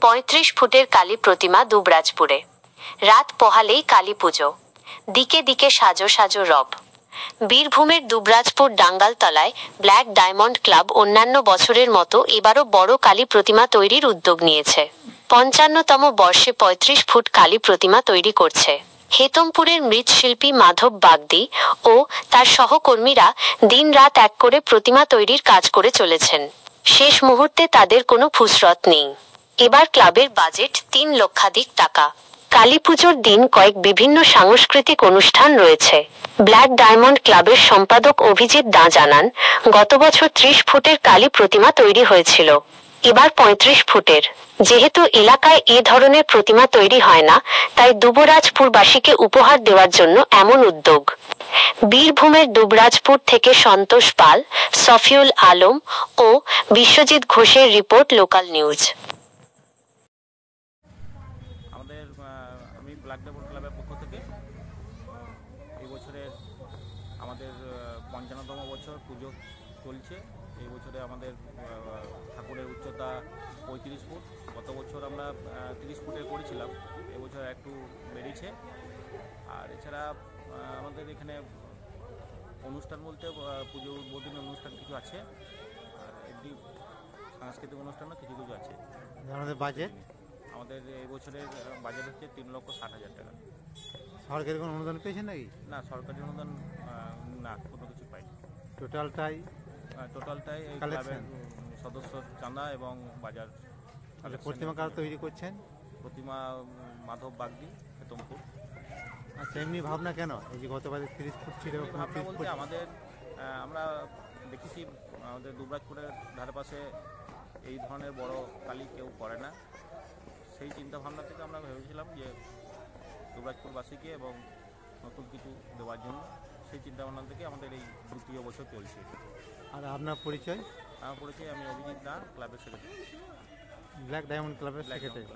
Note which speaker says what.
Speaker 1: ৩৫ ফুটের কালী প্রতিমা দুবরাজপুরে। রাত পোহালেই কালী পুজো, দিকে দিকে সাজো সাজো রব। বীরভূমের দুবরাজপুর ডাঙ্গালতলায় ব্ল্যাক ডায়মন্ড ক্লাব অন্যান্য বছরের মতো এবারও বড় কালী প্রতিমা তৈরির উদ্যোগ নিয়েছে। ৫৫তম বর্ষে ৩৫ ফুট কালী প্রতিমা তৈরি করছে। হেতমপুরের মৃৎশিল্পী মাধব বাগদি ও তার সহকর্মীরা দিন-রাত এক করে প্রতিমা তৈরির কাজ করে চলেছেন। শেষ মুহূর্তে তাদের কোনো ফুসরত নেই। এবার ক্লাবের বাজেট ৩ লক্ষাধিক টাকা। কালীপুজোর দিন কয়েক বিভিন্ন সাংস্কৃতিক অনুষ্ঠান রয়েছে। ব্ল্যাক ডায়মন্ড ক্লাবের সম্পাদক অভিজিৎ দাঁ জানান, গত বছর ৩০ ফুটের কালী প্রতিমা তৈরি হয়েছিল, এবার ৩৫ ফুটের। যেহেতু এলাকায় এ ধরনের প্রতিমা তৈরি হয় না, তাই দুবরাজপুরবাসীকে উপহার দেওয়ার জন্য এমন উদ্যোগ। বীরভূমের দুবরাজপুর থেকে সন্তোষ পাল, সফিউল আলম ও বিশ্বজিৎ ঘোষের রিপোর্ট, লোকাল নিউজ।
Speaker 2: আমি ব্ল্যাক ডায়মন্ড ক্লাবের পক্ষ থেকে এই বছরের আমাদের ৫৫তম বছর পুজো চলছে। এই বছরে আমাদের ঠাকুরের উচ্চতা ৩৫ ফুট। গত বছর আমরা ৩০ ফুটে করেছিলাম, এবছর একটু বেড়েছে। আর এছাড়া আমাদের এখানে অনুষ্ঠান বলতে পুজো উদ্বোধনী অনুষ্ঠান কিছু আছে, আর এমনি সাংস্কৃতিক অনুষ্ঠানও কিছু কিছু আছে।
Speaker 3: আমাদের বাজেট,
Speaker 2: আমাদের এই বছরের বাজেট হচ্ছে ৩,৬০,০০০ টাকা।
Speaker 3: সরকারি কোনো অনুদান পেয়েছেন নাকি?
Speaker 2: না, সরকারি অনুদান না, কোনো কিছু পাইনি।
Speaker 3: টোটালটাই
Speaker 2: এই ক্লাবের সদস্য চাঁদা এবং বাজার।
Speaker 3: প্রতিমা কারা তৈরি করছেন?
Speaker 2: প্রতিমা মাধব বাগদি, হেতমপুর।
Speaker 3: আচ্ছা, এমনি ভাবনা কেন এই যে গতবারে ৩০ ফুট ছিল?
Speaker 2: ভাবনা বলতে আমাদের আমরা দেখেছি আমাদের দুবরাজপুরের ধারে পাশে এই ধরনের বড় কালী কেউ করে না। সেই চিন্তা ভাবনা থেকে আমরা ভেবেছিলাম যে দুবরাজপুরবাসীকে এবং নতুন কিছু দেওয়ার জন্য। সেই চিন্তা ভাবনা থেকে আমাদের এই ২য় বছর চলছে।
Speaker 3: আর আপনার পরিচয়?
Speaker 2: আমার পরিচয়, আমি অভিজিৎ দাঁ, ক্লাবের সেক্রেটারি,
Speaker 3: ব্ল্যাক ডায়মন্ড ক্লাবের সেক্রেটারি।